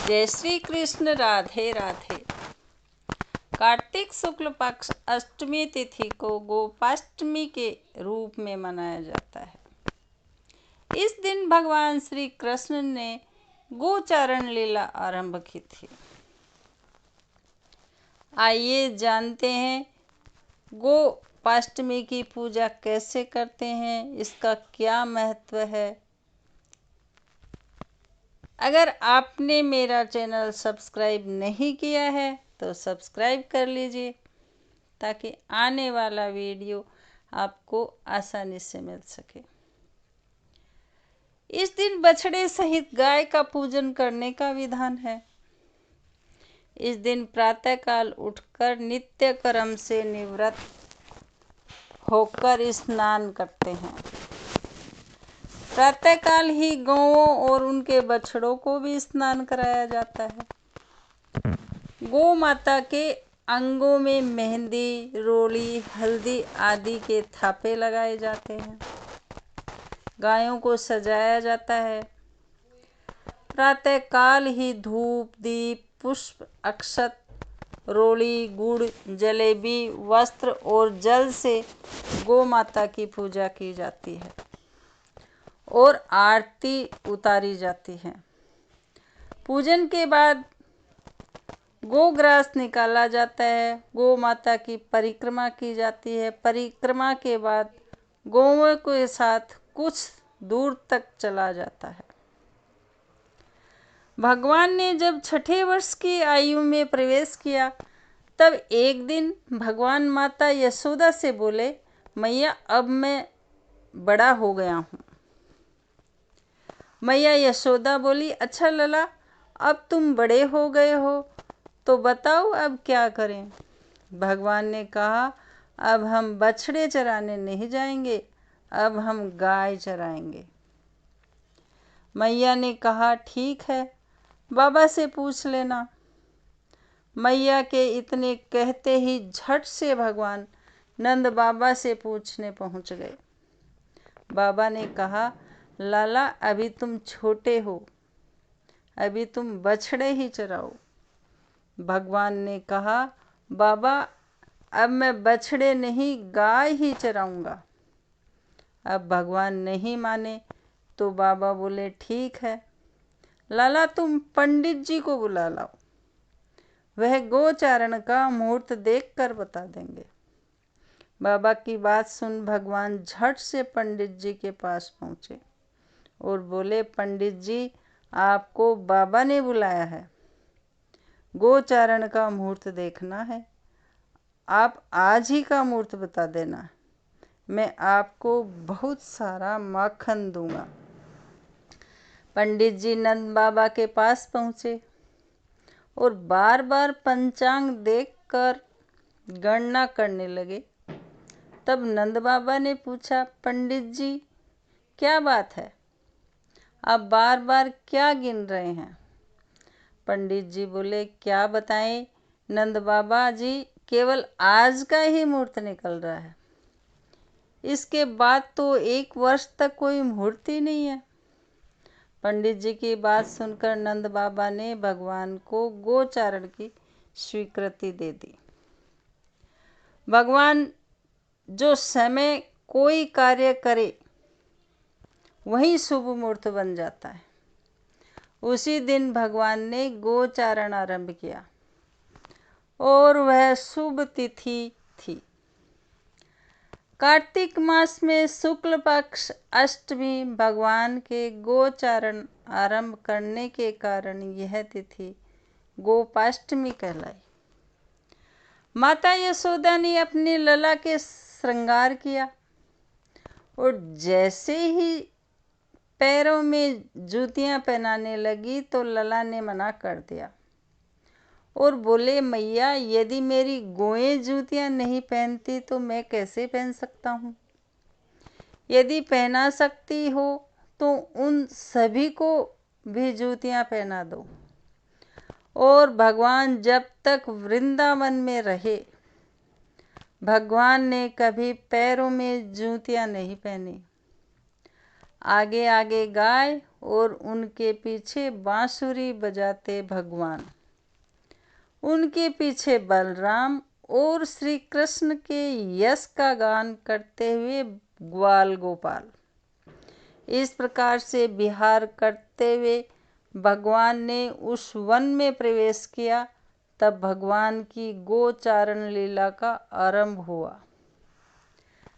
जय श्री कृष्ण। राधे राधे। कार्तिक शुक्ल पक्ष अष्टमी तिथि को गोपाष्टमी के रूप में मनाया जाता है। इस दिन भगवान श्री कृष्ण ने गोचारण लीला आरंभ की थी। आइए जानते हैं गोपाष्टमी की पूजा कैसे करते हैं, इसका क्या महत्व है। अगर आपने मेरा चैनल सब्सक्राइब नहीं किया है तो सब्सक्राइब कर लीजिए ताकि आने वाला वीडियो आपको आसानी से मिल सके। इस दिन बछड़े सहित गाय का पूजन करने का विधान है। इस दिन प्रातःकाल उठकर नित्य कर्म से निवृत्त होकर स्नान करते हैं। प्रातःकाल ही गौओं और उनके बछड़ों को भी स्नान कराया जाता है। गौ माता के अंगों में मेहंदी, रोली, हल्दी आदि के थापे लगाए जाते हैं। गायों को सजाया जाता है। प्रातःकाल ही धूप, दीप, पुष्प, अक्षत, रोली, गुड़, जलेबी, वस्त्र और जल से गौ माता की पूजा की जाती है और आरती उतारी जाती है। पूजन के बाद गोग्रास निकाला जाता है। गौ माता की परिक्रमा की जाती है। परिक्रमा के बाद गौओं के साथ कुछ दूर तक चला जाता है। भगवान ने जब छठे वर्ष की आयु में प्रवेश किया तब एक दिन भगवान माता यशोदा से बोले, मैया अब मैं बड़ा हो गया हूँ। मैया यशोदा बोली, अच्छा लला, अब तुम बड़े हो गए हो तो बताओ अब क्या करें। भगवान ने कहा, अब हम बछड़े चराने नहीं जाएंगे, अब हम गाय चराएंगे। मैया ने कहा, ठीक है, बाबा से पूछ लेना। मैया के इतने कहते ही झट से भगवान नंद बाबा से पूछने पहुंच गए। बाबा ने कहा, लाला अभी तुम छोटे हो, अभी तुम बछड़े ही चराओ। भगवान ने कहा, बाबा अब मैं बछड़े नहीं गाय ही चराऊंगा। अब भगवान नहीं माने तो बाबा बोले, ठीक है लाला, तुम पंडित जी को बुला लाओ, वह गोचारण का मुहूर्त देखकर बता देंगे। बाबा की बात सुन भगवान झट से पंडित जी के पास पहुँचे और बोले, पंडित जी आपको बाबा ने बुलाया है, गोचारण का मुहूर्त देखना है। आप आज ही का मुहूर्त बता देना, मैं आपको बहुत सारा माखन दूंगा। पंडित जी नंद बाबा के पास पहुँचे और बार बार पंचांग देखकर गणना करने लगे। तब नंद बाबा ने पूछा, पंडित जी क्या बात है, आप बार बार क्या गिन रहे हैं। पंडित जी बोले, क्या बताएं नंद बाबा जी, केवल आज का ही मुहूर्त निकल रहा है, इसके बाद तो एक वर्ष तक कोई मुहूर्त ही नहीं है। पंडित जी की बात सुनकर नंद बाबा ने भगवान को गोचारण की स्वीकृति दे दी। भगवान जो समय कोई कार्य करे वही शुभ मुहूर्त बन जाता है। उसी दिन भगवान ने गोचारण आरंभ किया और वह शुभ तिथि थी। कार्तिक मास में शुक्ल पक्ष अष्टमी भगवान के गोचारण आरंभ करने के कारण यह तिथि गोपाष्टमी कहलाई। माता यशोदा ने अपने लला के श्रृंगार किया और जैसे ही पैरों में जूतियां पहनाने लगी तो लला ने मना कर दिया और बोले, मैया यदि मेरी गोएं जूतियां नहीं पहनती तो मैं कैसे पहन सकता हूँ। यदि पहना सकती हो तो उन सभी को भी जूतियां पहना दो। और भगवान जब तक वृंदावन में रहे भगवान ने कभी पैरों में जूतियां नहीं पहनी। आगे आगे गाय और उनके पीछे बांसुरी बजाते भगवान, उनके पीछे बलराम और श्री कृष्ण के यश का गान करते हुए ग्वाल गोपाल। इस प्रकार से विहार करते हुए भगवान ने उस वन में प्रवेश किया। तब भगवान की गोचारण लीला का आरंभ हुआ।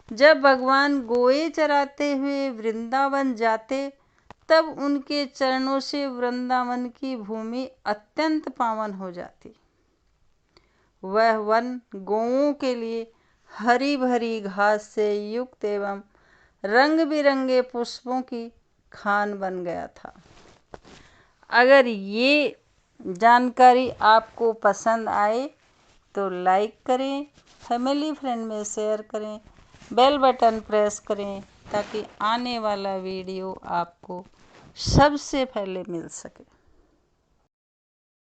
जब भगवान गोए चराते हुए वृंदावन जाते, तब उनके चरणों से वृंदावन की भूमि अत्यंत पावन हो जाती। वह वन गौओं के लिए हरी भरी घास से युक्त एवं रंग बिरंगे पुष्पों की खान बन गया था। अगर ये जानकारी आपको पसंद आए तो लाइक करें, फैमिली फ्रेंड में शेयर करें, बेल बटन प्रेस करें ताकि आने वाला वीडियो आपको सबसे पहले मिल सके।